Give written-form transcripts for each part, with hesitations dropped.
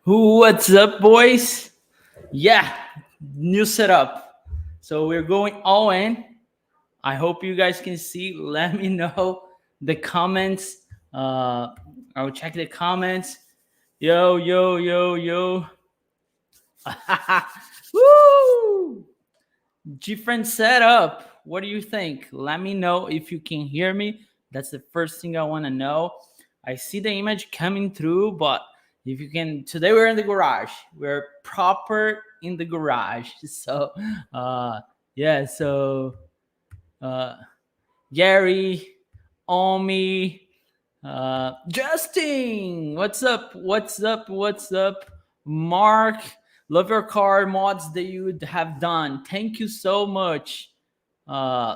What's up, boys? Yeah, new setup. So we're going all in. I hope you guys can see. Let me know the comments. I'll check the comments. Yo, yo, yo, yo. Woo! Different setup. What do you think? Let me know if you can hear me. That's the first thing I want to know. I see the image coming through, but if you can, today we're in the garage. We're proper in the garage. So, uh, yeah. So, uh, Gary, Omi, Justin, what's up? What's up? What's up? Mark, love your car mods that you have done. Thank you so much. Uh,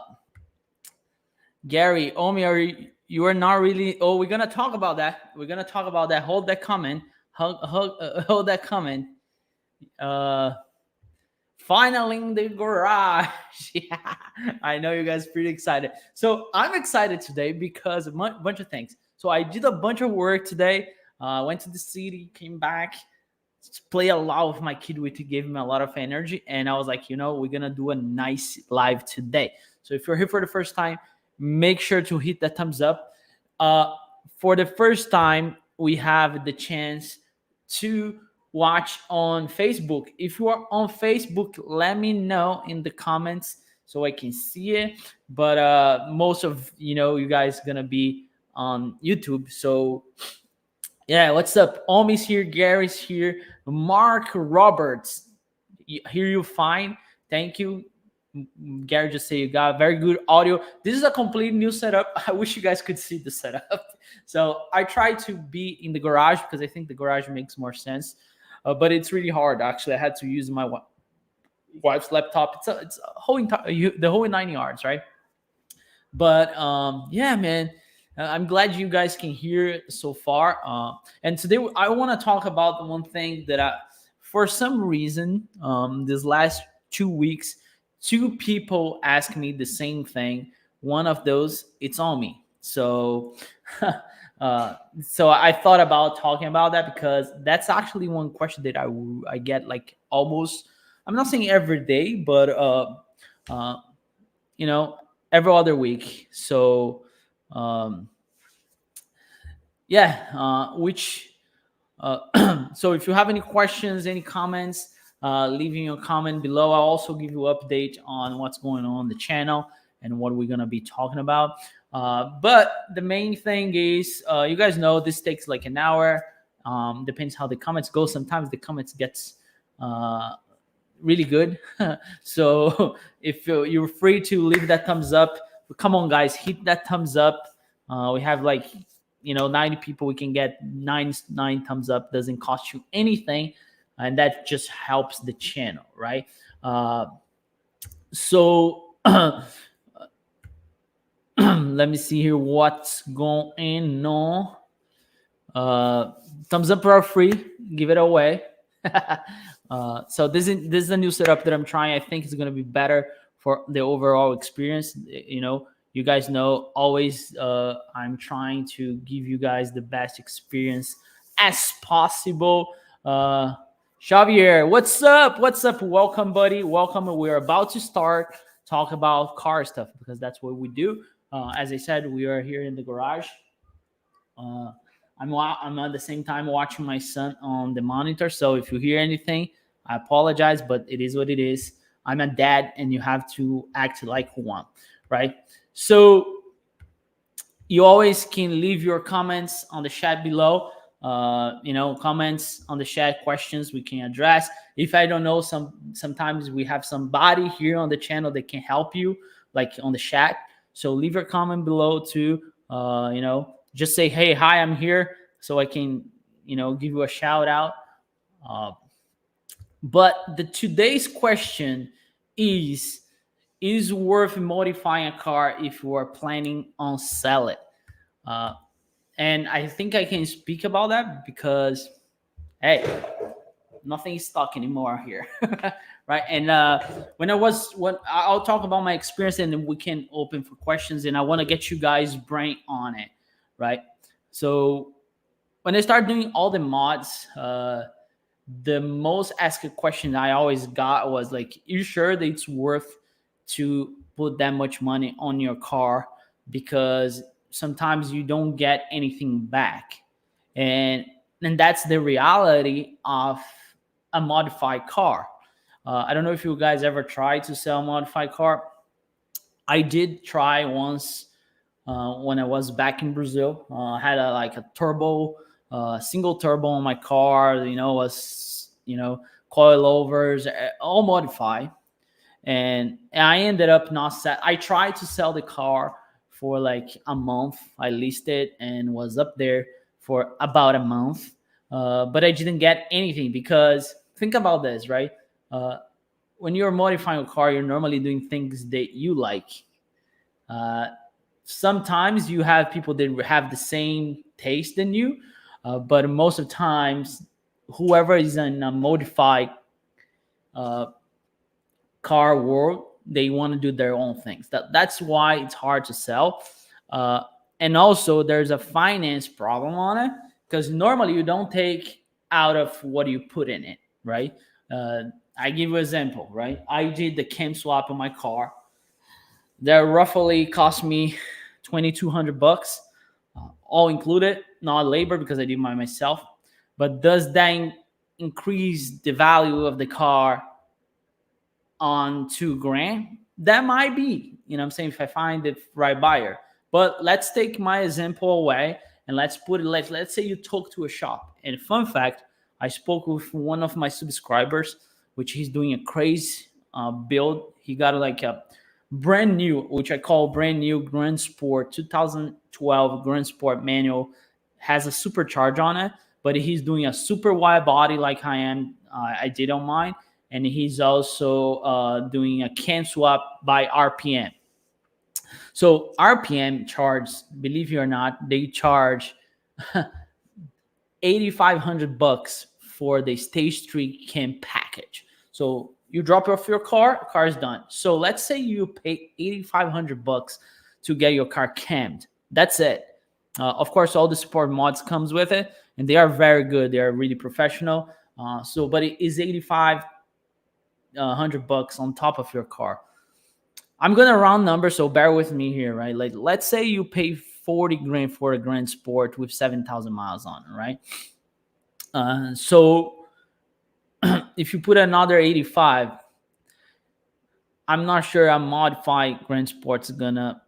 Gary, Omi, you are not really. Oh, we're gonna talk about that. We're gonna talk about that. Hold that comment. Hold that comment. Uh, Finally in the garage. Yeah, I know you guys pretty excited. So I'm excited today because a bunch of things. So I did a bunch of work today. Went to the city, came back, play a lot with my kid, which gave him a lot of energy. And I was like, we're gonna do a nice live today. So if you're here for the first time, make sure to hit that thumbs up. For the first time, we have the chance to watch on Facebook. If you are on Facebook, let me know in the comments so I can see it. But most of you guys gonna be on YouTube. So yeah, what's up? Omi's here, Gary's here, Mark Roberts. Hear you fine. Thank you. Gary just say you got very good audio. This is a complete new setup. I wish you guys could see the setup. So I try to be in the garage because I think the garage makes more sense. But it's really hard. Actually, I had to use my wife's laptop. It's a whole the whole 9 yards, right? But yeah, man, I'm glad you guys can hear it so far. And today I want to talk about the one thing that for some reason, this last 2 weeks, two people asked me the same thing. One of those, it's on me. So, so I thought about talking about that because that's actually one question that I get like almost. I'm not saying every day, but uh, you know, every other week. So, um, yeah, which so if you have any questions, any comments, leaving your comment below. I'll also give you update on what's going on the channel and what we're gonna be talking about. But the main thing is, you guys know this takes like an hour. Depends how the comments go. Sometimes the comments gets really good. So if you're free to leave that thumbs up, come on guys, hit that thumbs up. We have like 90 people. We can get nine thumbs up. Doesn't cost you anything, and that just helps the channel, right? So let me see here what's going on. Thumbs up are free. Give it away. So this is a new setup that I'm trying. I think it's going to be better for the overall experience. You guys know always I'm trying to give you guys the best experience as possible. Xavier, what's up? What's up? Welcome, buddy. Welcome. We're about to start talk about car stuff because that's what we do. As I said, we are here in the garage. I'm at the same time watching my son on the monitor. So if you hear anything, I apologize, but it is what it is. I'm a dad, and you have to act like one, right? So you always can leave your comments on the chat below. Comments on the chat, questions we can address. If I don't know, sometimes we have somebody here on the channel that can help you, like on the chat. So leave your comment below too. Just say, hey, hi, I'm here, so I can, give you a shout out. But today's question is worth modifying a car if you are planning on sell it? And I think I can speak about that because, hey, nothing is stuck anymore here. Right? And when I'll talk about my experience, and then we can open for questions, and I want to get you guys' brain on it. Right? So when I start doing all the mods, the most asked question I always got was like, you sure that it's worth to put that much money on your car? Because sometimes you don't get anything back. And that's the reality of a modified car. I don't know if you guys ever tried to sell a modified car. I did try once when I was back in Brazil. I had like a turbo, single turbo on my car. Was coilovers, all modified, and I ended up not set. I tried to sell the car for like a month. I leased it and was up there for about a month, but I didn't get anything because think about this, right? Uh, when you're modifying a car, you're normally doing things that you like. Uh, Sometimes you have people that have the same taste than you, but most of the times, whoever is in a modified uh, car world, they want to do their own things. That's why it's hard to sell. Uh, and also, there's a finance problem on it because normally you don't take out of what you put in it, right? Uh, I give you an example, right? I did the cam swap on my car. That roughly cost me $2,200, all included, not labor because I did mine myself. But does that increase the value of the car on 2 grand? That might be, you know what I'm saying, if I find the right buyer. But let's take my example away and let's put it like, let's say you talk to a shop. And fun fact, I spoke with one of my subscribers, which he's doing a crazy build. He got like a brand new, which I call brand new Grand Sport 2012 Grand Sport manual, has a supercharge on it, but he's doing a super wide body like I am. I did on mine, and he's also doing a cam swap by RPM. So RPM charge, believe it or not, they charge $8,500 for the stage 3 cam package. So you drop off your car is done. So let's say you pay $8,500 to get your car cammed. That's it. Of course, all the support mods comes with it, and they are very good. They are really professional. But it is $8,500 on top of your car. I'm gonna round numbers, so bear with me here, right? Like, let's say you pay 40 grand for a Grand Sport with 7,000 miles on it, right? So if you put another 85, I'm not sure a modified Grand Sport's gonna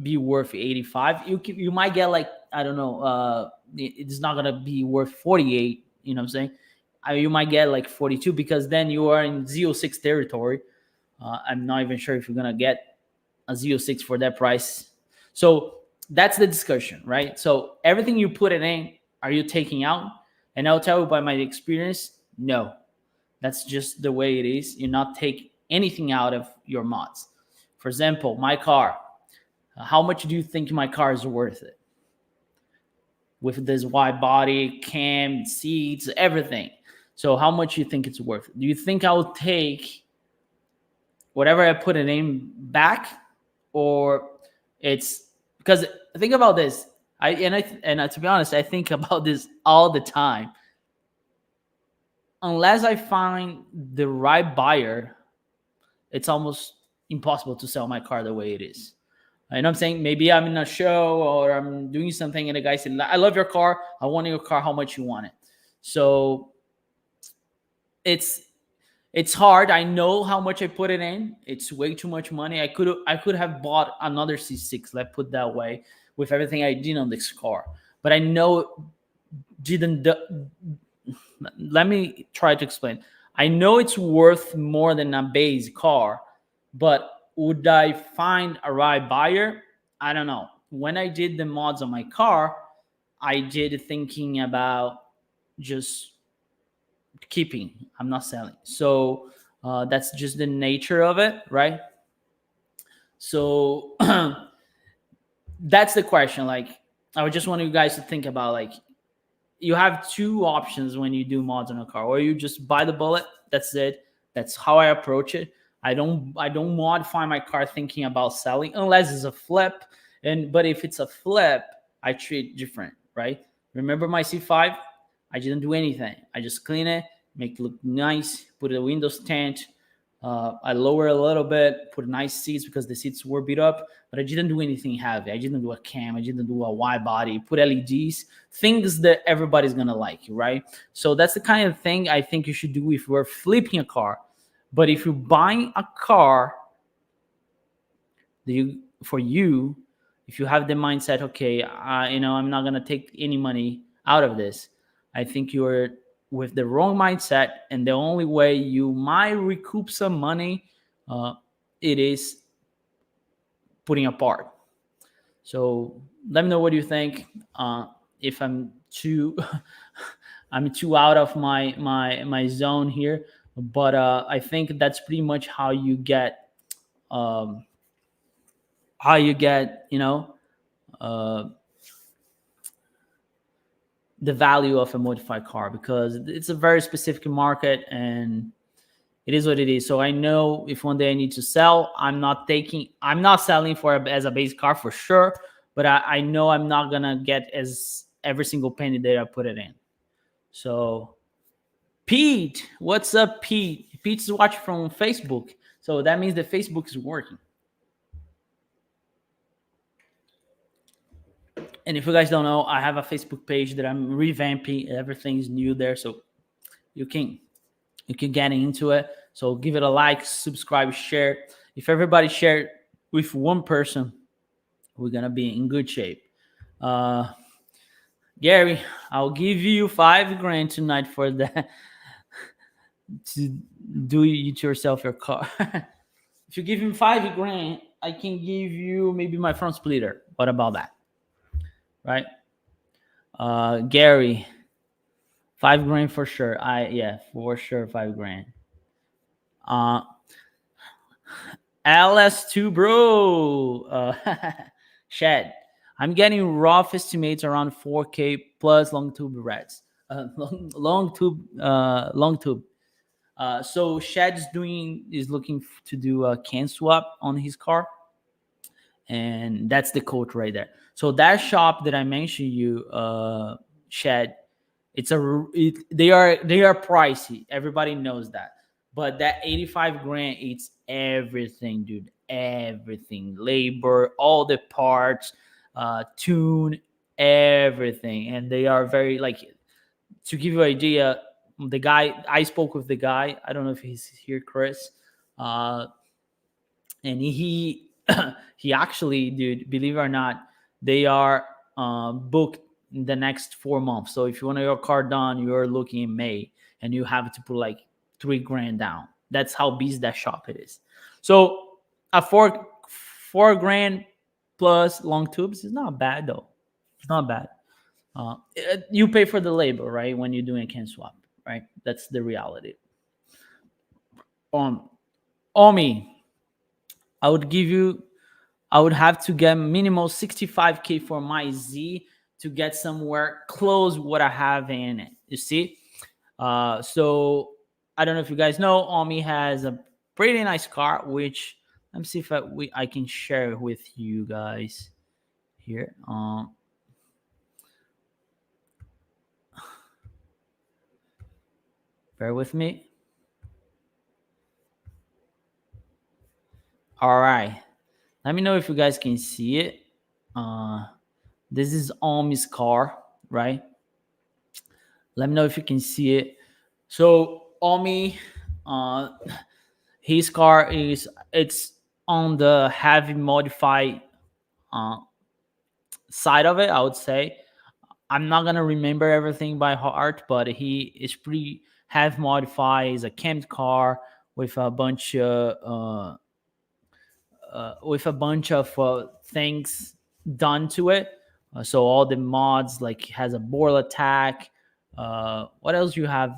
be worth 85. You might get like, I don't know, it's not gonna be worth 48. You know what I'm saying? You might get like 42 because then you are in Z06 territory. I'm not even sure if you're gonna get a Z06 for that price. So that's the discussion, right? So everything you put it in, are you taking out? And I'll tell you by my experience, no. That's just the way it is. You not take anything out of your mods. For example, my car. How much do you think my car is worth it? With this wide body, cam, seats, everything. So how much you think it's worth? Do you think I will take whatever I put it in back, or it's because think about this. To be honest, I think about this all the time. Unless I find the right buyer, it's almost impossible to sell my car the way it is. You know what I'm saying? Maybe I'm in a show or I'm doing something and the guy said, I love your car. I want your car. How much you want it? So it's hard. I know how much I put it in. It's way too much money. I could have bought another C6, let's put that way, with everything I did on this car. But I know didn't. Let me try to explain. I know it's worth more than a base car, but would I find a right buyer? I don't know. When I did the mods on my car, I did thinking about just keeping. I'm not selling. So that's just the nature of it, right? So that's the question. Like, I would just want you guys to think about, like, you have two options when you do mods on a car, or you just buy the bullet. That's it. That's how I approach it. I don't modify my car thinking about selling unless it's a flip. But if it's a flip, I treat different, right? Remember my C5? I didn't do anything. I just clean it, make it look nice. Put a Windows tint. I lower a little bit, put nice seats because the seats were beat up, but I didn't do anything heavy. I didn't do a cam. I didn't do a wide body. Put LEDs, things that everybody's gonna like, right? So that's the kind of thing I think you should do if you're flipping a car. But if you're buying a car, for you, if you have the mindset, okay, I'm not gonna take any money out of this, I think you're with the wrong mindset, and the only way you might recoup some money, it is putting a part. So let me know what you think. If I'm too I'm too out of my zone here, but I think that's pretty much um, how you get uh, the value of a modified car, because it's a very specific market and it is what it is. So I know if one day I need to sell, I'm not selling as a base car for sure, but I know I'm not gonna get as every single penny that I put it in. So Pete, what's up, Pete? Pete's watching from Facebook, so that means that Facebook is working. And if you guys don't know, I have a Facebook page that I'm revamping. Everything's new there, so you can get into it. So give it a like, subscribe, share. If everybody share with one person, we're gonna be in good shape. Gary, I'll give you $5,000 tonight for that to do it yourself your car. If you give him $5,000, I can give you maybe my front splitter. What about that? Right? Gary, $5,000 for sure. For sure, $5,000. LS2 bro. Shed. I'm getting rough estimates around 4K plus long tube reds. Long tube. So Shad is looking to do a can swap on his car, and that's the quote right there. So that shop that I mentioned you, Shad, they are pricey. Everybody knows that, but that $85,000, it's everything, dude. Everything, labor, all the parts, tune, everything, and they are very like. To give you an idea, the guy I spoke with, the guy, I don't know if he's here, Chris, and he he actually, dude, believe it or not, they are booked in the next 4 months. So if you want your car done, you're looking in May, and you have to put like $3,000 down. That's how busy that shop it is. So a $4,000 plus long tubes is not bad though. It's not bad. You pay for the labor, right? When you're doing a can swap, right? That's the reality. Omi, I would have to get minimal 65K for my Z to get somewhere close what I have in it. You see? So I don't know if you guys know, Omi has a pretty nice car, which let me see if I can share with you guys here. Bear with me. All right. Let me know if you guys can see it. This is Omi's car, right? Let me know if you can see it. So Omi, his car it's on the heavy modified side of it, I would say. I'm not gonna remember everything by heart, but he is pretty heavy modified. He's a camped car with a bunch of things done to it. So all the mods, like has a bore attack. What else you have?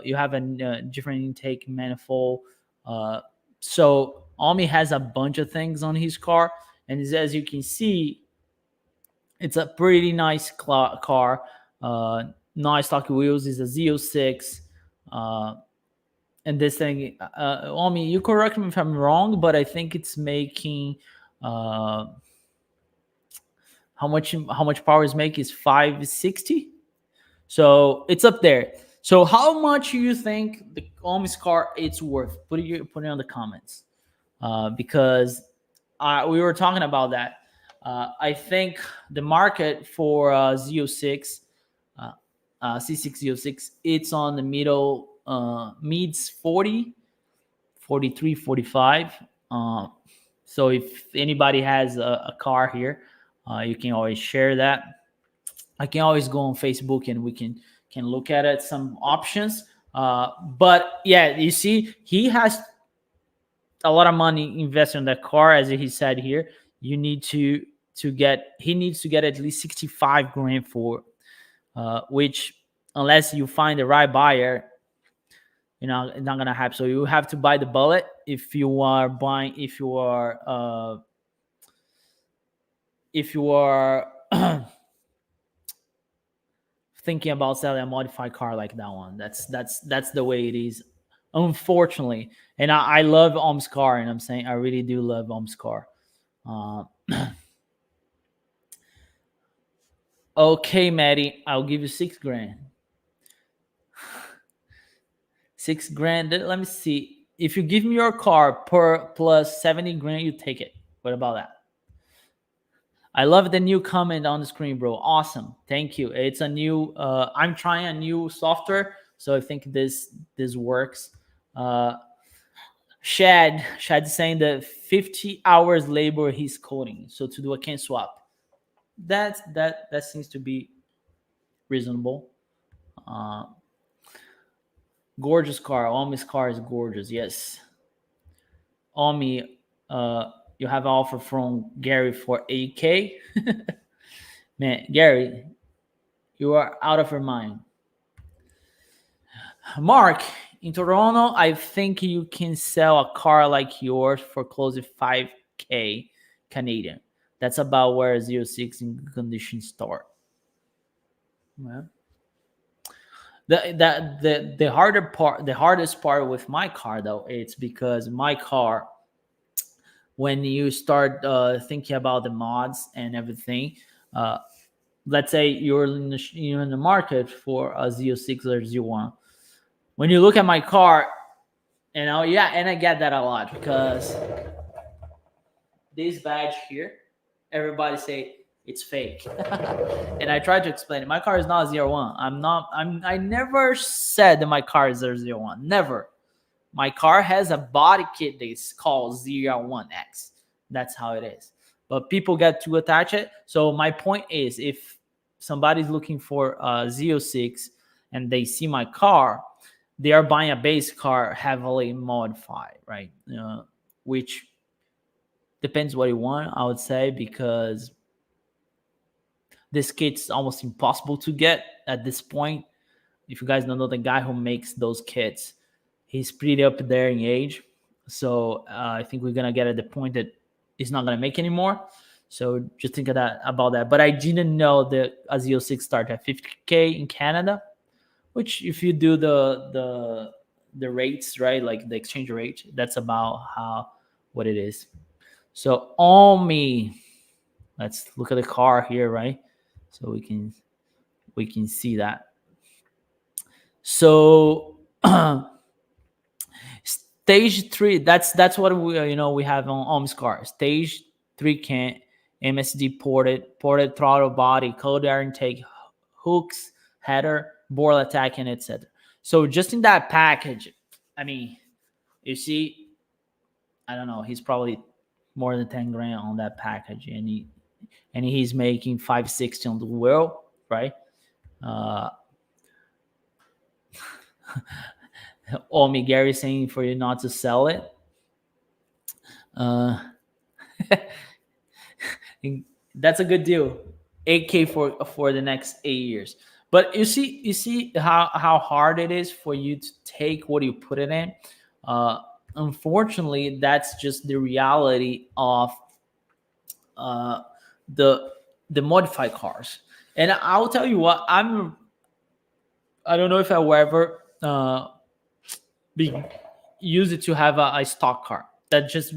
You have a different intake manifold. So Omi has a bunch of things on his car, and as you can see, it's a pretty nice car. Nice stock wheels. Is a Z06. And this thing, Omi, you correct me if I'm wrong, but I think it's making how much power is making is 560. So it's up there. So how much you think the Omi's car it's worth? Put it on the comments, because we were talking about that. I think the market for Z06, C6 Z06, it's on the middle, mids 40, 43, 45. So if anybody has a car here, you can always share that. I can always go on Facebook and we can look at it, some options. But yeah, you see, he has a lot of money invested in that car, as he said here. You need to get he needs to get at least 65 grand for, which unless you find the right buyer, it's not gonna happen. So you have to buy the bullet if you are thinking about selling a modified car like that one. That's the way it is, unfortunately. And I love Om's car, and I'm saying I really do love Om's car. Okay, Maddie, I'll give you 6 grand. 6 grand. Let me see. If you give me your car per plus 70 grand, you take it. What about that? I love the new comment on the screen, bro. Awesome. Thank you. It's a new, I'm trying a new software, so I think this works. Shad saying that 50 hours labor he's coding. So to do a can swap. That seems to be reasonable. Gorgeous car. Omi's car is gorgeous. Yes. Omi, you have an offer from Gary for 8K. Man, Gary, you are out of your mind. Mark, in Toronto, I think you can sell a car like yours for close to 5K Canadian. That's about where 06 in good condition start. Well, the hardest part with my car though, it's because my car, when you start thinking about the mods and everything, let's say you're in the market for a Z06 or Z1. When you look at my car, and I get that a lot because this badge here, everybody say it's fake. And I try to explain it. My car is not 01. I never said that my car is 001. Never. My car has a body kit that's called Z01X. That's how it is. But people get too attached. So my point is, if somebody's looking for a Z06 and they see my car, they are buying a base car heavily modified, right? Which depends what you want, I would say, because this kit's almost impossible to get at this point. If you guys don't know the guy who makes those kits, he's pretty up there in age. So I think we're going to get at the point that he's not going to make anymore. So just think about that. But I didn't know that a Z06 started at 50K in Canada, which if you do the rates, right, like the exchange rate, that's about what it is. So Omi, let's look at the car here, right? So we can see that. So stage 3, that's what we have on Omi's car. Stage 3 can MSD ported throttle body, cold air intake, hooks, header, board attack, and etc. So just in that package, I mean, you see, I don't know, he's probably more than 10 grand on that package, and he's making 560 on the wheel, right? Omi, Gary saying for you not to sell it. That's a good deal. 8K for the next 8 years. But you see how hard it is for you to take what you put it in. Unfortunately, that's just the reality of the modified cars. And I'll tell you what, I don't know if I will ever use it to have a stock car. That just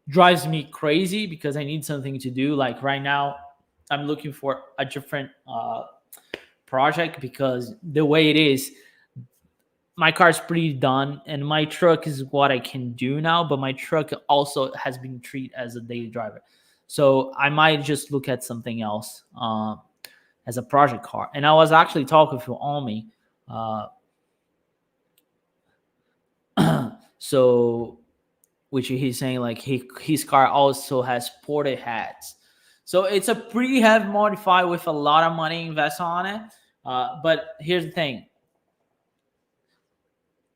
drives me crazy because I need something to do. Like right now, I'm looking for a different project because the way it is, my car's pretty done, and my truck is what I can do now. But my truck also has been treated as a daily driver, so I might just look at something else as a project car. And I was actually talking to Omi, so which he's saying like his car also has ported hats, so it's a pretty heavy modified with a lot of money invested on it. But here's the thing: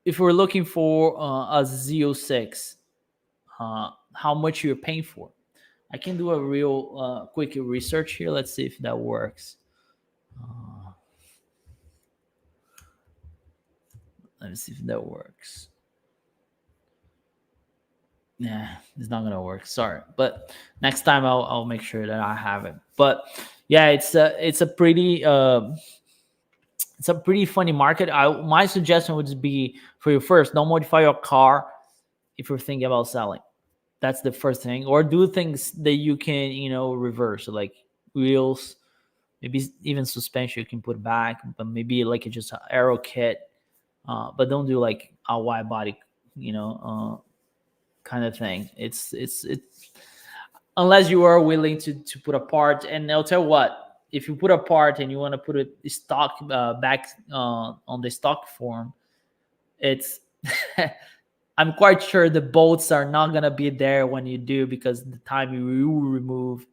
if we're looking for a Z06, how much you're paying for? I can do a real quick research here. Let's see if that works. Let me see if that works. Nah, it's not gonna work. Sorry, but next time I'll make sure that I have it. But yeah, it's a pretty funny market. My suggestion would be for you first, don't modify your car if you're thinking about selling. That's the first thing. Or do things that you can, reverse, like wheels, maybe even suspension you can put back, but maybe like just an aero kit. But don't do like a wide body, kind of thing. It's unless you are willing to put a part. And I'll tell you what, if you put a part and you want to put it stock back on the stock form, it's I'm quite sure the bolts are not gonna be there when you do, because the time you remove,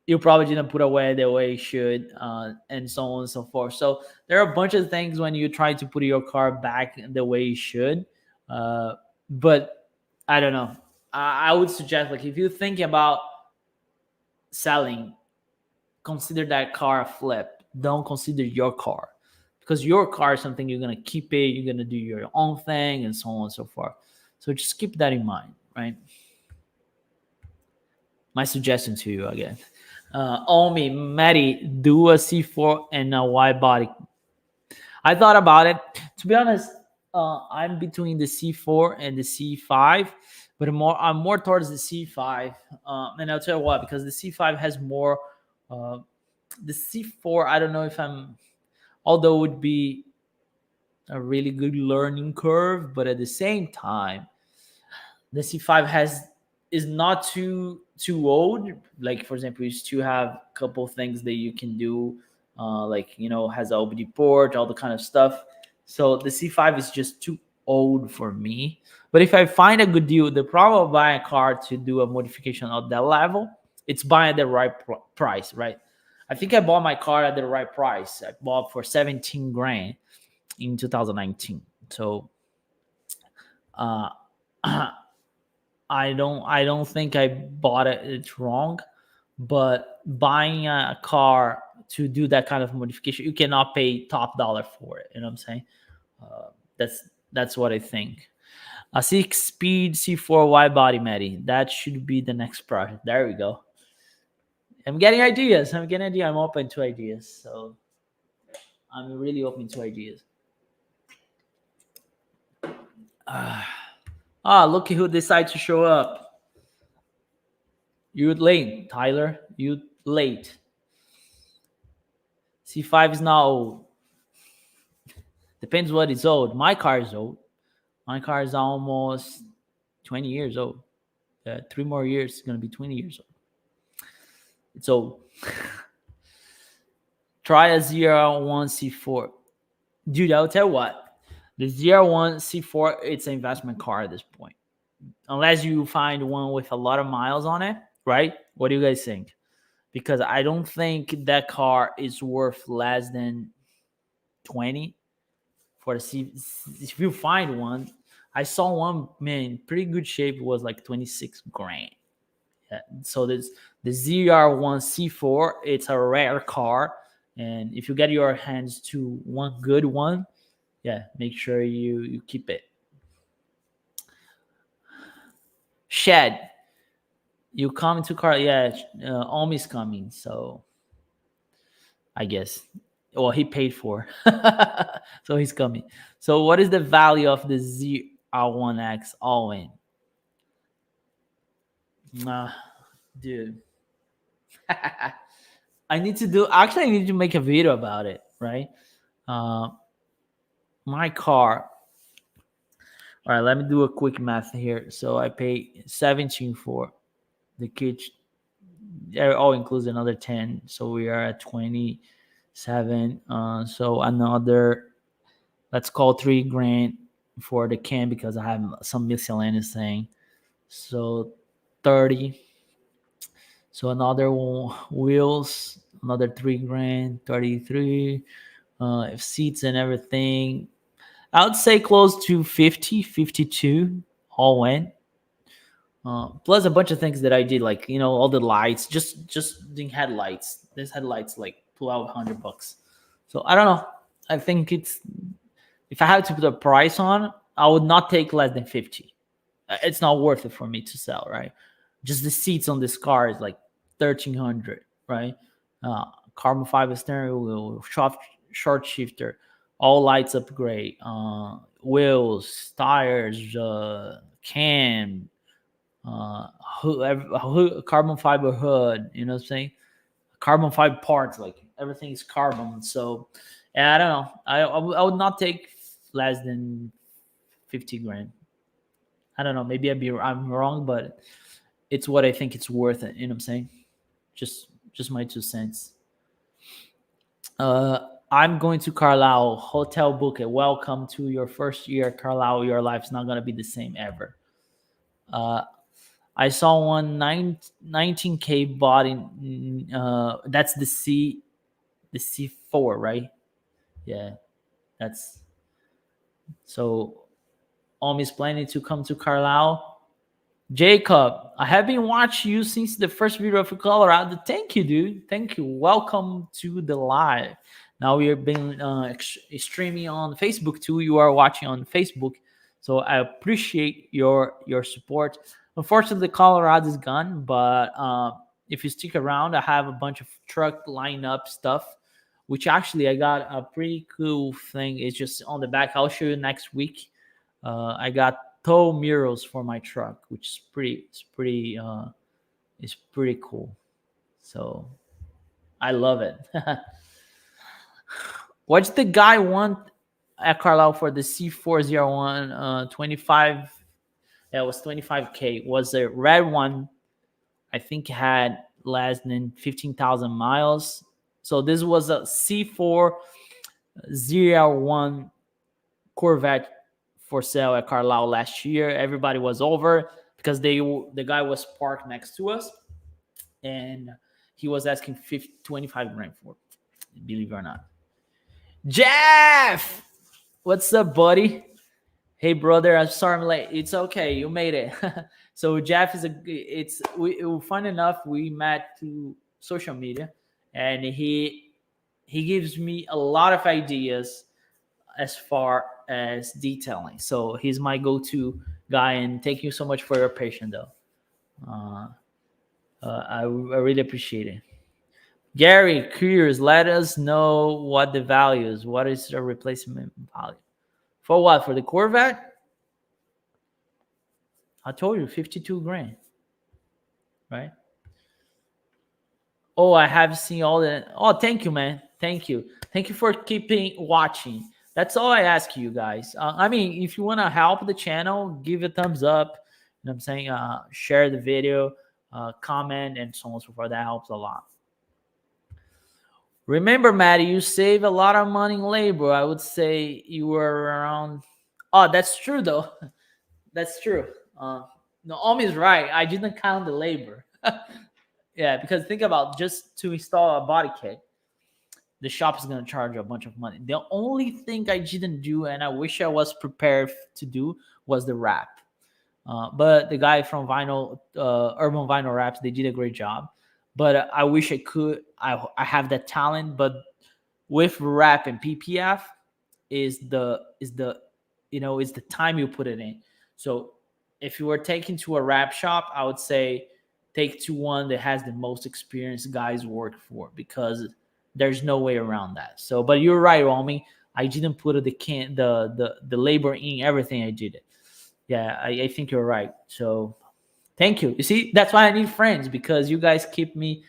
you probably didn't put away the way you should, and so on and so forth. So there are a bunch of things when you try to put your car back the way you should. But I don't know. I would suggest, like, if you think about selling, consider that car a flip. Don't consider your car, because your car is something you're gonna keep it. You're gonna do your own thing, and so on and so forth. So just keep that in mind, right? My suggestion to you again. Omi, Matty, do a C4 and a wide body. I thought about it. To be honest, I'm between the C4 and the C5, but I'm more towards the C5. And I'll tell you what, because the C5 has more. The C4, I don't know if although it would be a really good learning curve, but at the same time, the C5 is not too old. Like, for example, you still have a couple things that you can do, like, has a OBD port, all the kind of stuff. So the C5 is just too old for me. But if I find a good deal, the problem of buying a car to do a modification at that level, it's buying at the right price, right? I think I bought my car at the right price. I bought for 17 grand in 2019. So uh, I don't think I bought it. It's wrong, but buying a car to do that kind of modification, you cannot pay top dollar for it. You know what I'm saying? Uh, that's what I think. A 6-speed C4 wide body, Matty. That should be the next project. There we go. I'm getting ideas. I'm open to ideas. So I'm really open to ideas. Look who decided to show up. You late, Tyler. You late. C5 is not old. Depends what is old. My car is old. My car is almost 20 years old. 3 more years, it's going to be 20 years old. It's old. Try a ZR1 C4. Dude, I'll tell you what. The ZR1 C4, it's an investment car at this point. Unless you find one with a lot of miles on it, right? What do you guys think? Because I don't think that car is worth less than 20 for the C. If you find one, I saw one, man, pretty good shape. It was like 26 grand. Yeah. So the ZR1 C4, it's a rare car, and if you get your hands to one good one, yeah, make sure you keep it. Shed, you come to car, yeah. Omi's coming, so I guess. Well, he paid for, so he's coming. So, what is the value of the ZR1X all in? Dude, I need to make a video about it, right? Uh, my car. All right, let me do a quick math here. So I pay 17 for the kitchen. All includes another 10. So we are at 27. So another, let's call 3 grand for the can because I have some miscellaneous thing. So 30. So another wheels, another 3 grand, 33. If seats and everything, I would say close to 50, 52 all went. Plus a bunch of things that I did, like all the lights, just the headlights. This headlights like $1,200. So I don't know. I think it's, if I had to put a price on, I would not take less than 50. It's not worth it for me to sell, right? Just the seats on this car is like 1,300, right? Carbon fiber steering wheel, short shifter, all lights upgrade, wheels, tires, cam, carbon fiber hood. You know what I'm saying? Carbon fiber parts, like everything is carbon. So, yeah, I don't know. I would not take less than 50 grand. I don't know. Maybe I'm wrong, but it's what I think it's worth it. You know what I'm saying? Just my 2 cents. I'm going to Carlisle. Hotel book it. Welcome to your first year, Carlisle. Your life's not gonna be the same ever. I saw one 19K bought in. That's the C4, right? Yeah, that's so. Omi's planning to come to Carlisle. Jacob, I have been watching you since the first video of Colorado. Thank you, dude. Thank you. Welcome to the live. Now we are being streaming on Facebook too. You are watching on Facebook, so I appreciate your support. Unfortunately, Colorado is gone, but if you stick around, I have a bunch of truck lineup stuff, which actually I got a pretty cool thing. It's just on the back. I'll show you next week. I got tow murals for my truck, which is pretty cool. So I love it. What's the guy want at Carlisle for the C401 25? That was 25K. Was a red one. I think had less than 15,000 miles. So this was a C401 Corvette for sale at Carlisle last year. Everybody was over because the guy was parked next to us, and he was asking 25 grand for it, believe it or not. Jeff, what's up, buddy? Hey, brother, I'm sorry I'm late. It's okay, you made it. So Jeff is fun enough. We met through social media, and he gives me a lot of ideas as far as detailing. So he's my go-to guy, and thank you so much for your patience, though. I really appreciate it. Gary, curious, let us know what the value is. What is the replacement value? For what? For the Corvette? I told you 52 grand, right? Oh, I have seen all the. Oh, thank you, man. Thank you. Thank you for keeping watching. That's all I ask you guys. I mean, if you want to help the channel, give a thumbs up. You know what I'm saying? Share the video, comment, and so on and so forth. That helps a lot. Remember, Maddie, you save a lot of money in labor. I would say you were around. Oh, that's true, though. That's true. Naomi's right. I didn't count the labor. Yeah, because think about just to install a body kit, the shop is going to charge a bunch of money. The only thing I didn't do, and I wish I was prepared to do, was the wrap. But the guy from Urban Vinyl Wraps, they did a great job. But I wish I could. I have that talent, but with wrap and PPF is the time you put it in. So if you were taken to a wrap shop, I would say take to one that has the most experienced guys work for, because there's no way around that. So, but you're right, Romy. I didn't put the labor in everything. I did it. Yeah, I think you're right. So, thank you. You see, that's why I need friends, because you guys keep me.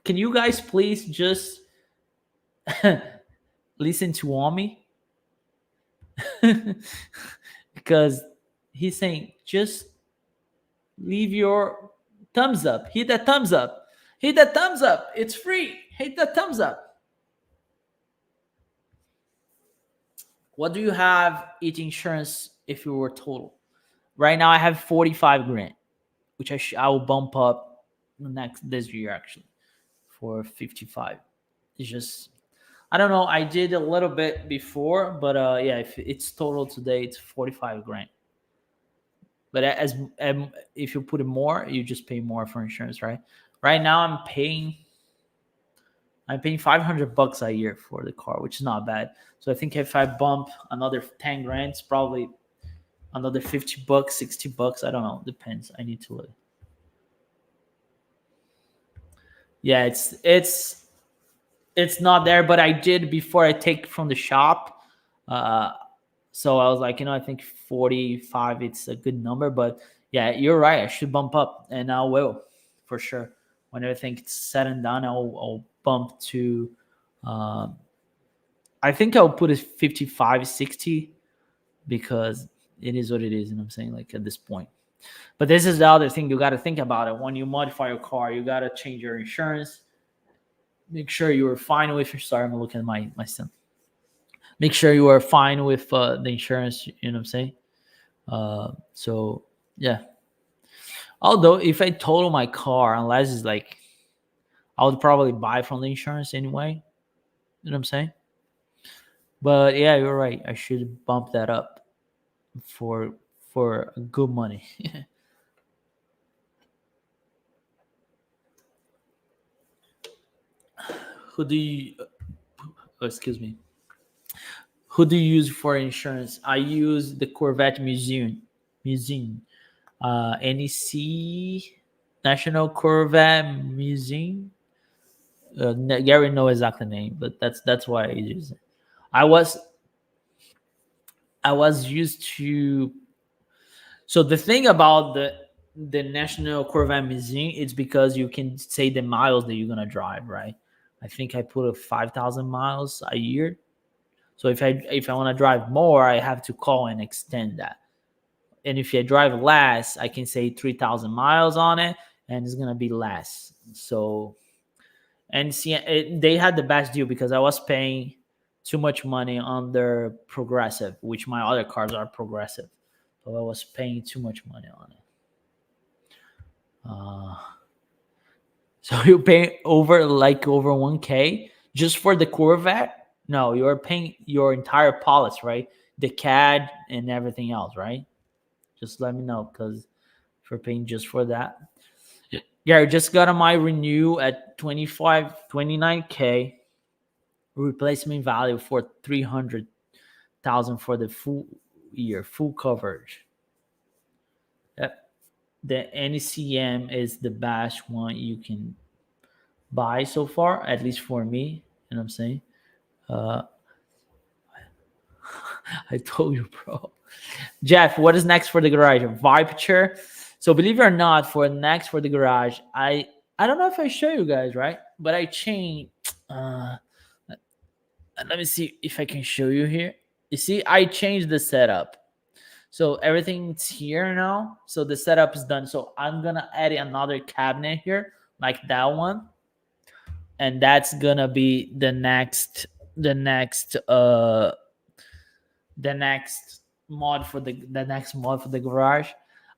Can you guys please just listen to Omi because he's saying just leave your thumbs up. Hit that thumbs up. Hit that thumbs up. It's free. Hit that thumbs up. What do you have each insurance if you were total? Right now I have 45 grand, which I will bump up this year actually for 55. It's just I don't know. I did a little bit before, but yeah, if it's total today, it's 45 grand. But as if you put it more, you just pay more for insurance, right? Right now, I'm paying $500 a year for the car, which is not bad. So I think if I bump another 10 grand, it's probably another $50, $60. I don't know. Depends. I need to look. Yeah, it's not there, but I did before I take from the shop. So I was like, I think 45, it's a good number. But yeah, you're right. I should bump up, and I will for sure. When everything is said and done, I'll bump to, I think I'll put it 55, 60 because it is what it is. And I'm saying like at this point. But this is the other thing you got to think about it. When you modify your car, you got to change your insurance. Make sure you are fine with your. Sorry, I'm looking at my son. Make sure you are fine with the insurance. You know what I'm saying? So yeah. Although if I total my car, unless it's like, I would probably buy from the insurance anyway. You know what I'm saying? But yeah, you're right. I should bump that up for good money. Who do you? Excuse me. Who do you use for insurance? I use the Corvette Museum. NEC, National Corvette Museum. Gary know exactly the name, but that's why I use it. I was used to. So the thing about the National Corvette Museum, it's because you can say the miles that you're gonna drive, right? I think I put a 5,000 miles a year. So if I want to drive more, I have to call and extend that. And if I drive less, I can say 3,000 miles on it, and it's gonna be less. So, and see, they had the best deal because I was paying too much money on their progressive, which my other cars are progressive. So I was paying too much money on it. So you pay over 1K just for the Corvette? No, you're paying your entire policy, right? The CAD and everything else, right? Just let me know because for paying just for that. Yeah, I just got my renew at 29K. Replacement value for 300,000 for the full year, full coverage. Yep. The NCM is the best one you can buy so far, at least for me. You know what I'm saying? I told you, bro. Jeff, what is next for the garage? Vibe chair. So believe it or not, for next for the garage, I don't know if I show you guys, right? But I changed. Let me see if I can show you here. You see, I changed the setup. So everything's here now. So the setup is done. So I'm gonna add another cabinet here, like that one, and that's gonna be the next mod for the next mod for the garage.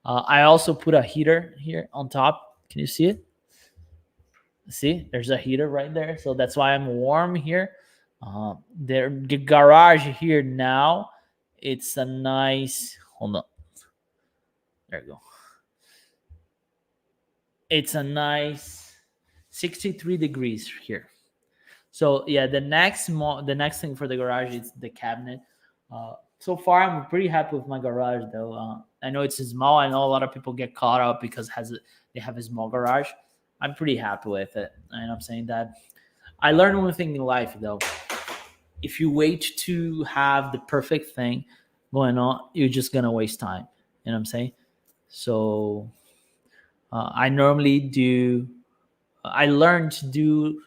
I also put a heater here on top. Can you see it? See, there's a heater right there, so that's why I'm warm here. The garage here now, it's a nice. Hold on. There you go. It's a nice 63 degrees here. So yeah, the next thing for the garage is the cabinet. So far, I'm pretty happy with my garage, though. I know it's small. I know a lot of people get caught up because they have a small garage. I'm pretty happy with it, and I'm saying that. I learned one thing in life, though. If you wait to have the perfect thing going on, you're just gonna waste time. You know what I'm saying? So I normally do. I learn to do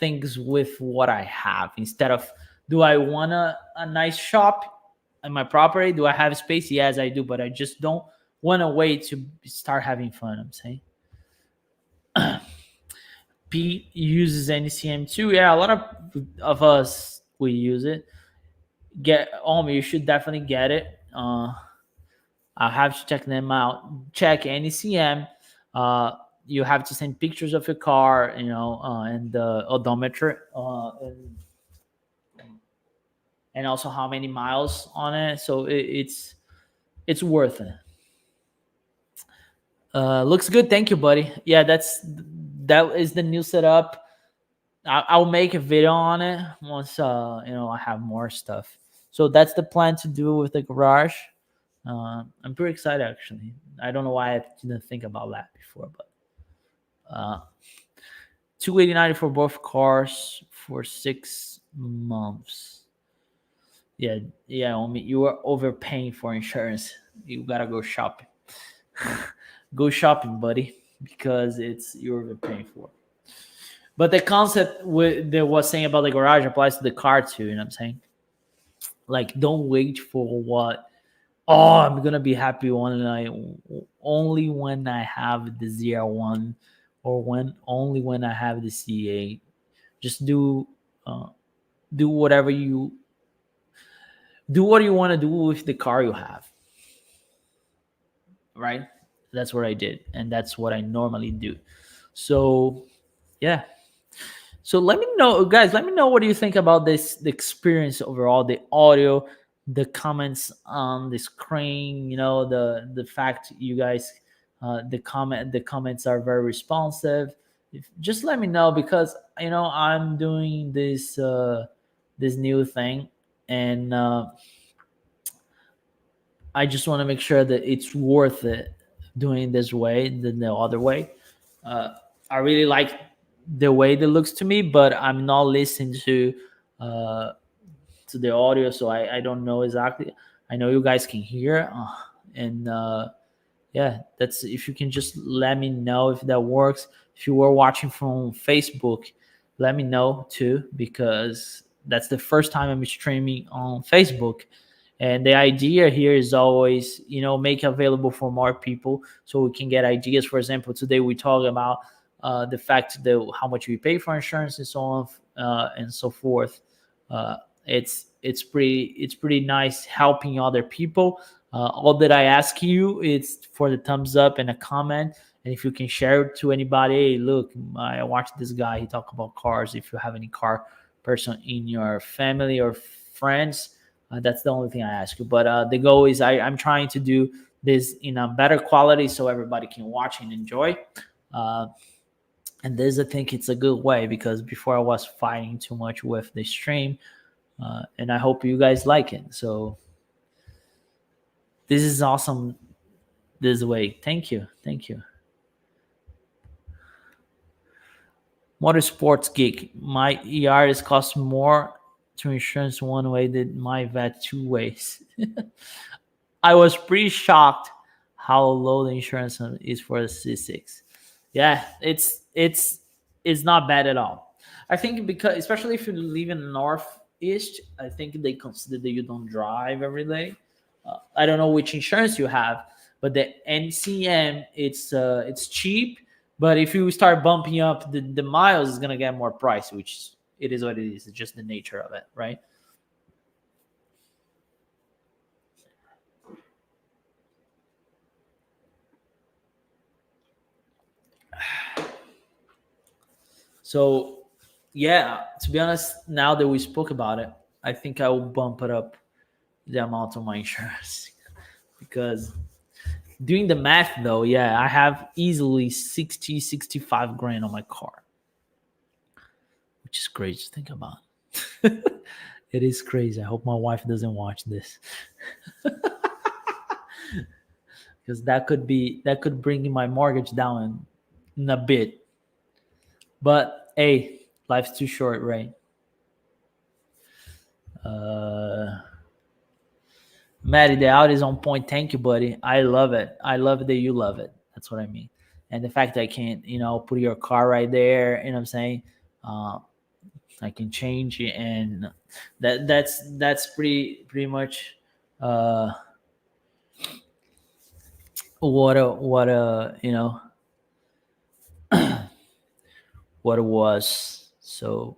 things with what I have instead of Do I want a nice shop in my property? Do I have space? Yes, I do, but I just don't want to wait to start having fun. I'm saying. Pete uses NCM too. Yeah, a lot of us we use it. Get you should definitely get it. I'll have to check them out. Check NCM. Uh, you have to send pictures of your car, and the odometer, and also how many miles on it. So it's worth it. Looks good. Thank you, buddy. Yeah, that is the new setup. I'll make a video on it once I have more stuff. So that's the plan to do with the garage. I'm pretty excited actually. I don't know why I didn't think about that before, but 289 for both cars for 6 months. Yeah, you are overpaying for insurance. You gotta go shopping. Go shopping, buddy, because you're overpaying for it. But the concept they was saying about the garage applies to the car too. You know what I'm saying? Like, don't wait for what. Oh, I'm gonna be happy only when I have the ZR1, or only when I have the C8. Just do whatever you what you want to do with the car you have. Right? That's what I did, and that's what I normally do. So, yeah. So let me know, guys. Let me know what do you think about the experience overall, the audio, the comments on the screen. The fact you guys, the comments are very responsive. Just let me know, because I'm doing this new thing, and I just want to make sure that it's worth it doing this way than the other way. I really like the way that looks to me, but I'm not listening to the audio, so I don't know exactly. I know you guys can hear, and yeah, that's if you can just let me know if that works. If you were watching from Facebook, let me know too, because that's the first time I'm streaming on Facebook. And the idea here is always, make available for more people so we can get ideas. For example, today we talk about the fact that how much we pay for insurance and so on and so forth. It's pretty nice helping other people. All that I ask you is for the thumbs up and a comment, and if you can share it to anybody. Hey, look, I watched this guy. He talked about cars. If you have any car person in your family or friends, that's the only thing I ask you. But the goal is I'm trying to do this in a better quality so everybody can watch and enjoy. And this, I think it's a good way, because before I was fighting too much with the stream. And I hope you guys like it. So this is awesome this way. Thank you. Motorsports Geek. My ER cost more to insurance one way than my vet 2 ways. I was pretty shocked how low the insurance is for the C6. Yeah, it's not bad at all. I think, because especially if you live in the northeast, I think they consider that you don't drive every day. I don't know which insurance you have, but the NCM, it's cheap. But if you start bumping up the miles, it's gonna get more price, which it is what it is. It's just the nature of it, right? So, yeah, to be honest, now that we spoke about it, I think I will bump it up, the amount of my insurance. Because doing the math though, yeah, I have easily 65 grand on my car, which is crazy to think about. It is crazy. I hope my wife doesn't watch this. Because that could bring my mortgage down in a bit. But hey, life's too short, right? Maddie, the out is on point. Thank you, buddy. I love it. I love it that you love it. That's what I mean. And the fact that I can't, put your car right there, you know what I'm saying? I can change it, and that's pretty much uh what what it was. So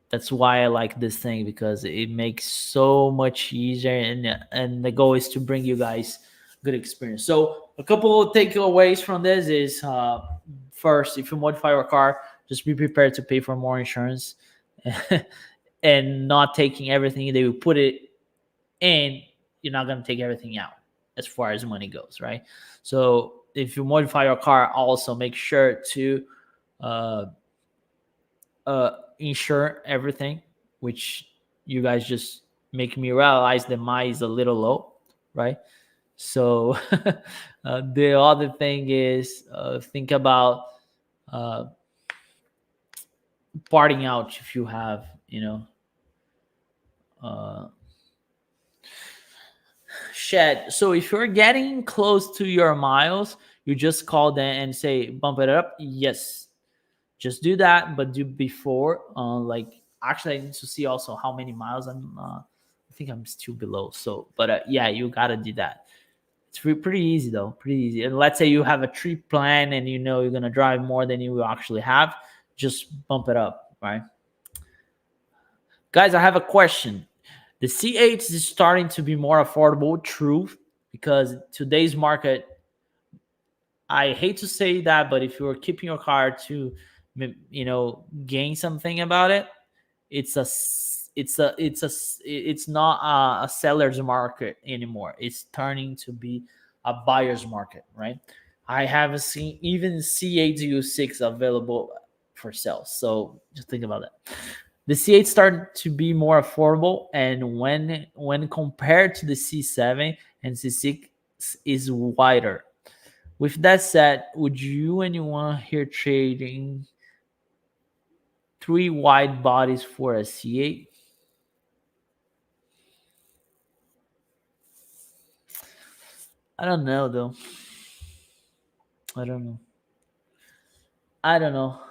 that's why I like this thing, because it makes so much easier, and the goal is to bring you guys good experience. So a couple of takeaways from this is, first, if you modify your car, just be prepared to pay for more insurance, and not taking everything they will put it in. You're not going to take everything out as far as money goes, right? So if you modify your car, also make sure to uh, insure everything, which you guys just make me realize that mine is a little low, right? So the other thing is, think about uh, parting out if you have, uh, shed. So if you're getting close to your miles, you just call them and say, bump it up. Yes, just do that, but do before. Like, actually, I need to see also how many miles I'm. I think I'm still below. So, but yeah, you gotta do that. It's pretty easy though, pretty easy. And let's say you have a trip plan and you know you're gonna drive more than you actually have, just bump it up, right? Guys, I have a question. The C8 is starting to be more affordable, true, because today's market, I hate to say that, but if you're keeping your car to, gain something about it, it's a it's not a seller's market anymore. It's turning to be a buyer's market, right? I haven't seen even C8 U6 available for sale. So just think about that. The C8 started to be more affordable, and when compared to the C7 and C6 is wider. With that said, would you anyone here trading three wide bodies for a C8? I don't know though. I don't know. I don't know.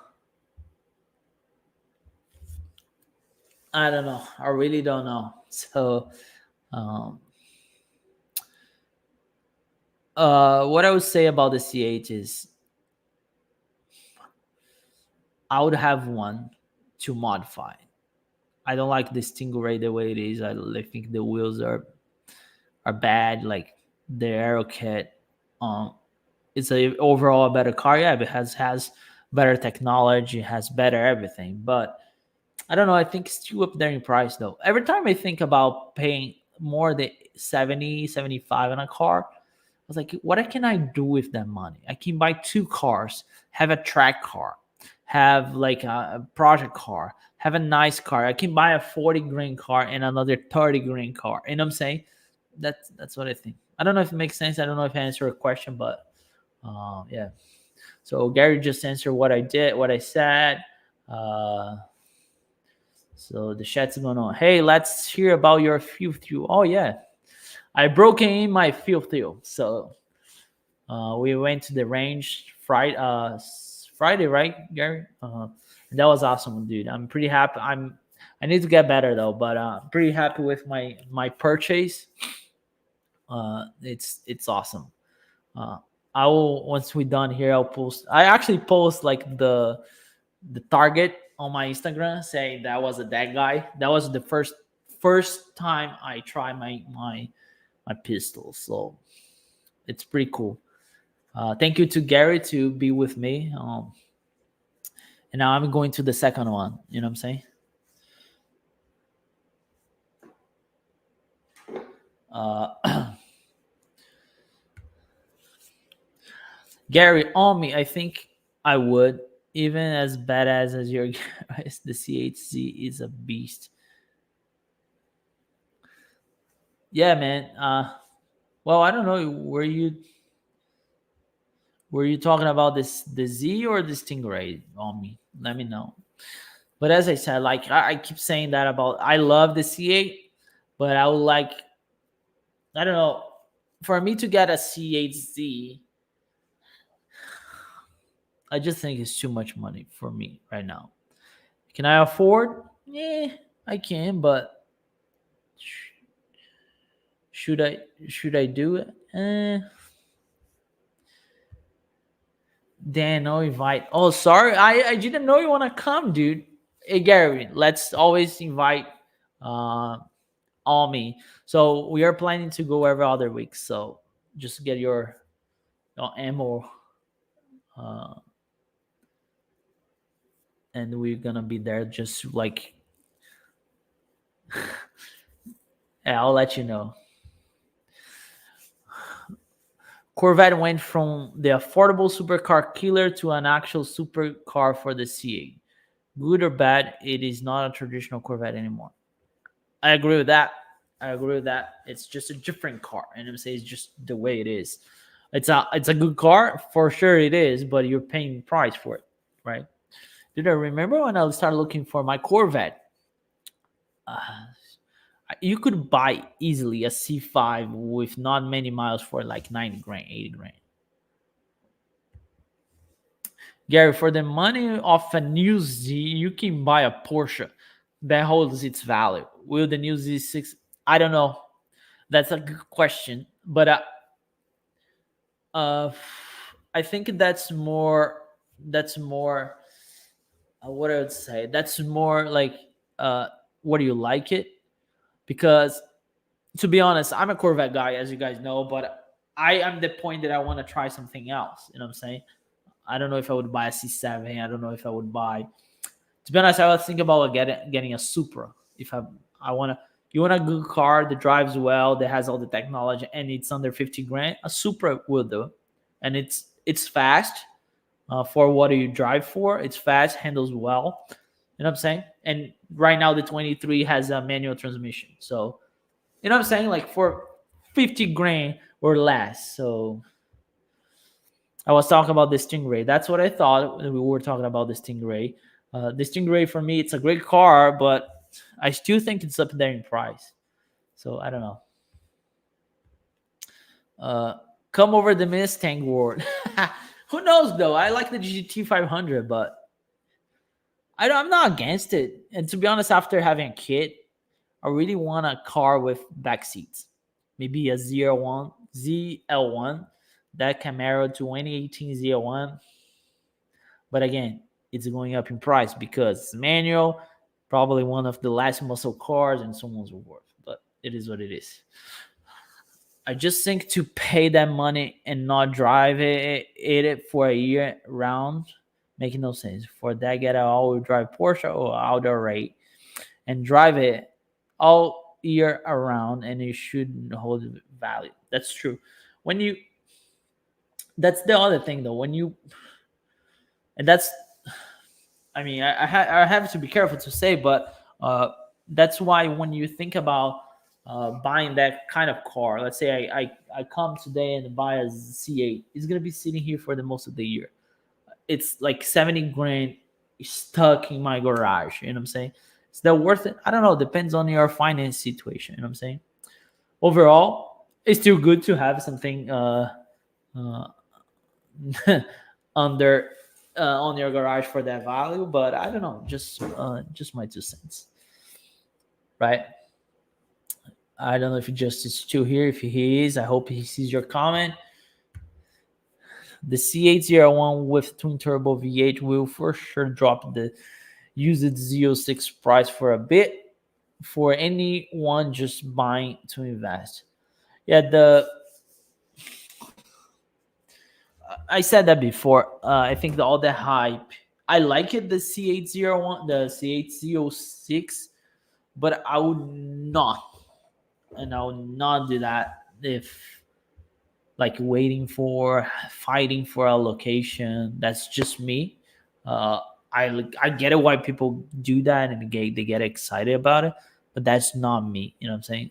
I don't know. I really don't know. So, um, what I would say about the C8 is I would have one to modify. I don't like the Stingray the way it is. I think the wheels are bad. Like the Aero kit, um, it's a overall a better car. Yeah, it has better technology, has better everything. But I don't know. I think it's too up there in price though. Every time I think about paying more than 70, 75 on a car, I was like, what can I do with that money? I can buy two cars, have a track car, have like a project car, have a nice car. I can buy a 40 grand car and another 30 grand car. You know what I'm saying? That's what I think. I don't know if it makes sense. I don't know if I answered a question, but yeah. So Gary just answered what I did, what I said. Uh, so the chat's going on. Hey, let's hear about your fuel fuel. Oh yeah, I broke in my fuel fuel. So we went to the range Friday, right, Gary? That was awesome, dude. I'm pretty happy. I need to get better though, but pretty happy with my purchase. It's awesome. Uh, I will, once we're done here, I'll post. I actually post like the target on my Instagram, saying that was a dead guy. That was the first time I tried my pistol, so it's pretty cool. Thank you to Gary to be with me. And now I'm going to the second one. You know what I'm saying? Uh, Gary, on me, I think I would. Even as badass as your guys, the CHC is a beast. Yeah, man. Well, I don't know. Were you talking about the Z or the Stingray on me? Let me know. But as I said, like I keep saying that about I love the C8, but I would like, I don't know, for me to get a C8Z, I just think it's too much money for me right now. Can I afford? Yeah, I can, but should I should I do it? Dan, no invite. Oh, sorry, I didn't know you want to come, dude. Hey, Gary, let's always invite uh, all me. So we are planning to go every other week. So just get your ammo, uh, and we're gonna be there. Just like yeah, I'll let you know. Corvette went from the affordable supercar killer to an actual supercar for the CA. Good or bad, it is not a traditional Corvette anymore. I agree with that. I agree with that. It's just a different car, and I'm saying it's just the way it is. It's a good car for sure. It is, but you're paying price for it, right? Did I remember when I started looking for my Corvette? Uh, you could buy easily a C5 with not many miles for like 90 grand, 80 grand. Gary, for the money of a new Z, you can buy a Porsche that holds its value. Will the new Z6? I don't know. That's a good question, but uh, I think that's more. That's more. What I would say. That's more like what do you like it? Because to be honest, I'm a Corvette guy, as you guys know, but I am the point that I want to try something else. You know what I'm saying? I don't know if I would buy a C7. I don't know if I would buy. To be honest, I was thinking about getting a Supra. If I want to, you want a good car that drives well, that has all the technology, and it's under 50 grand. A Supra will do, and it's fast for what you drive for. It's fast, handles well. You know what I'm saying? And right now the 23 has a manual transmission, so you know what I'm saying? Like for 50 grand or less. So I was talking about the Stingray. That's what I thought when we were talking about the Stingray. The Stingray for me, it's a great car, but I still think it's up there in price. So I don't know. Uh, come over the Mustang world. Who knows though? I like the GT 500, but I'm not against it. And to be honest, after having a kid, I really want a car with back seats. Maybe a ZL1, ZL1, that Camaro 2018 ZL1. But again, it's going up in price because it's manual, probably one of the last muscle cars, and so on and so forth. But it is what it is. I just think to pay that money and not drive it for a year round, making no sense. For that, get an all-wheel drive Porsche or outdoor rate and drive it all year around, and it should hold value. That's true. When you, that's the other thing though. When you, and that's, I mean, I have to be careful to say, but that's why when you think about buying that kind of car, let's say I come today and buy a C8, it's gonna be sitting here for the most of the year. It's like 70 grand stuck in my garage. You know what I'm saying? Is that worth it? I don't know. Depends on your finance situation. You know what I'm saying? Overall, it's still good to have something uh, under on your garage for that value, but I don't know. Just my 2 cents, right? I don't know if he just is still here. If he is, I hope he sees your comment. The C801 with twin turbo V8 will for sure drop the used Z06 price for a bit for anyone just buying to invest. Yeah, the I said that before. I think all the hype. I like it, the C801, the C806, but I would not, and I would not do that if like fighting for a location. That's just me. Uh, I get it why people do that and they get excited about it, but that's not me. You know what I'm saying?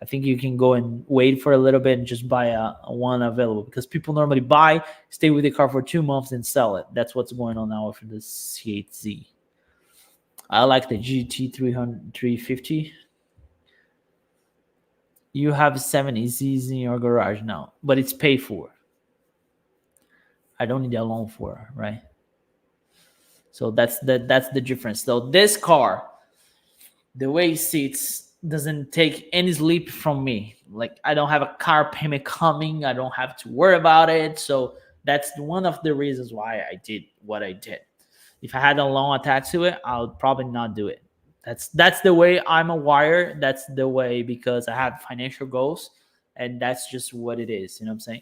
I think you can go and wait for a little bit and just buy a one available, because people normally buy, stay with the car for 2 months, and sell it. That's what's going on now for the C8Z. I like the GT 300 350. You have 70Zs in your garage now, but it's paid for. I don't need a loan for it, right? So that's the difference. So this car, the way it sits, doesn't take any sleep from me. Like, I don't have a car payment coming. I don't have to worry about it. So that's one of the reasons why I did what I did. If I had a loan attached to it, I would probably not do it. That's the way I'm a wire. That's the way, because I have financial goals, and that's just what it is. You know what I'm saying?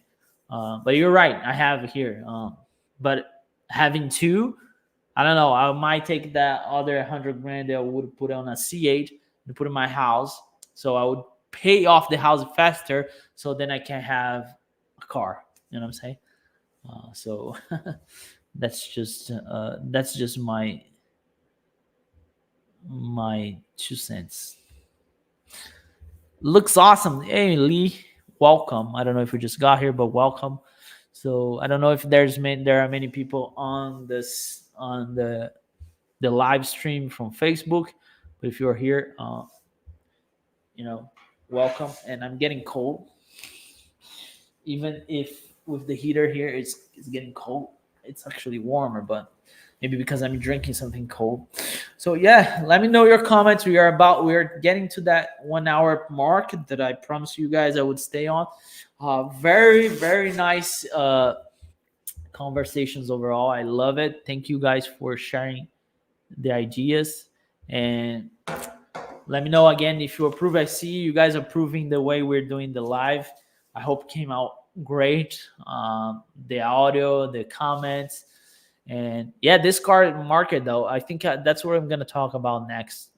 But you're right. I have here, but having two, I don't know. I might take that other 100 grand that I would put on a C8 and put in my house, so I would pay off the house faster, so then I can have a car. You know what I'm saying? So that's just my 2 cents. Looks awesome. Hey Lee, welcome. I don't know if we just got here, but welcome. So I don't know if there are many people on the live stream from Facebook, but if you're here, welcome. And I'm getting cold, even if with the heater here it's getting cold. It's actually warmer, but maybe because I'm drinking something cold. So yeah, let me know your comments. We're getting to that 1 hour mark that I promised you guys I would stay on. Very, very nice conversations overall. I love it. Thank you guys for sharing the ideas, and let me know again if you approve. I see you guys approving the way we're doing the live. I hope it came out great. The audio, the comments, and yeah, this car market though, I think that's what I'm gonna talk about next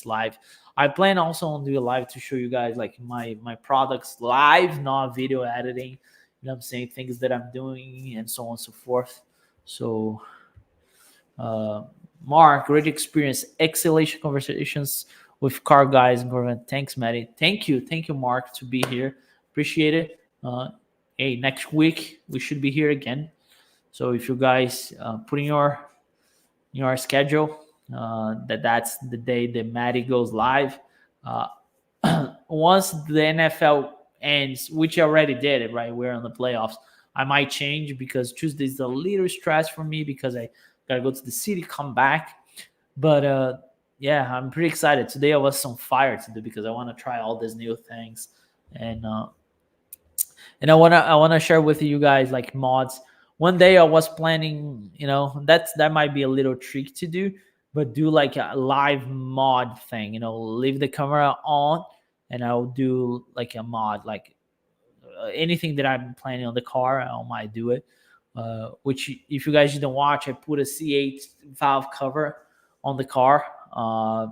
live. I plan also on doing a live to show you guys like my products live, not video editing. You know what I'm saying? Things that I'm doing and so on and so forth. So Mark, great experience. Excellent conversations with car guys and Corvette. Thanks, Maddie. Thank you, Mark, to be here. Appreciate it. Hey, next week we should be here again. So if you guys put in your schedule, that's the day that Maddie goes live. Once the NFL ends, which I already did it, right? We're on the playoffs. I might change because Tuesday is a little stress for me because I gotta go to the city, come back. But yeah, I'm pretty excited. Today I was on fire to do because I want to try all these new things, and I wanna share with you guys like mods. One day I was planning, that might be a little trick to do, but do like a live mod thing. Leave the camera on, and I'll do like a mod, like anything that I'm planning on the car, I might do it. Which, if you guys didn't watch, I put a C8 valve cover on the car. I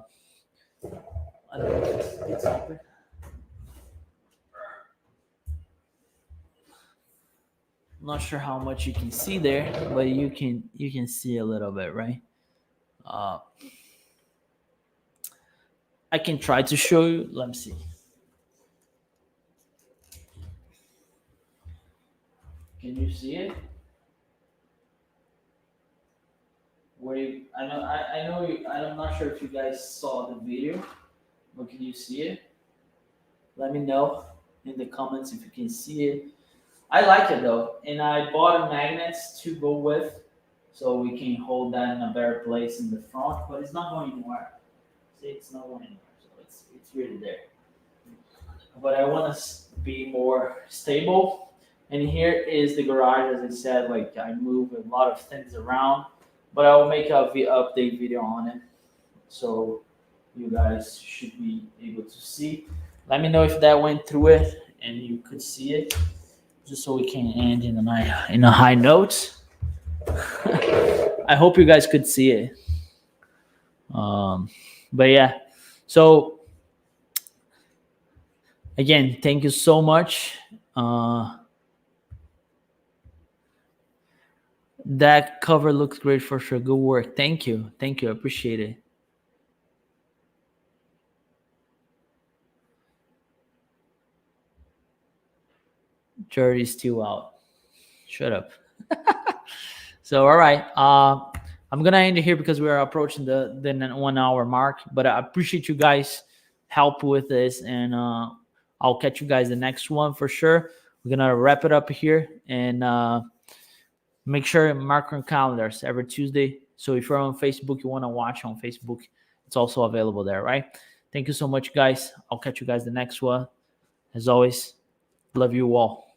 don't know if it's open. I'm not sure how much you can see there, but you can see a little bit, right? I can try to show you. Let me see. Can you see it? I'm not sure if you guys saw the video, but can you see it? Let me know in the comments if you can see it. I like it though, and I bought magnets to go with, so we can hold that in a better place in the front. But it's not going anywhere. See, it's not going anywhere, so it's really there. But I want to be more stable. And here is the garage, as I said. Like, I move a lot of things around, but I will make a update video on it, so you guys should be able to see. Let me know if that went through it and you could see it, just so we can end in a high note. I hope you guys could see it. But yeah, so again, thank you so much. That cover looks great for sure. Good work. Thank you. I appreciate it. Jury's still out. Shut up. So all right, I'm gonna end it here because we are approaching the 1 hour mark. But I appreciate you guys' help with this, and I'll catch you guys the next one for sure. We're gonna wrap it up here, and Make sure mark your calendars every Tuesday. So if you're on Facebook, you want to watch on Facebook, it's also available there, right? Thank you so much, guys. I'll catch you guys the next one. As always, love you all.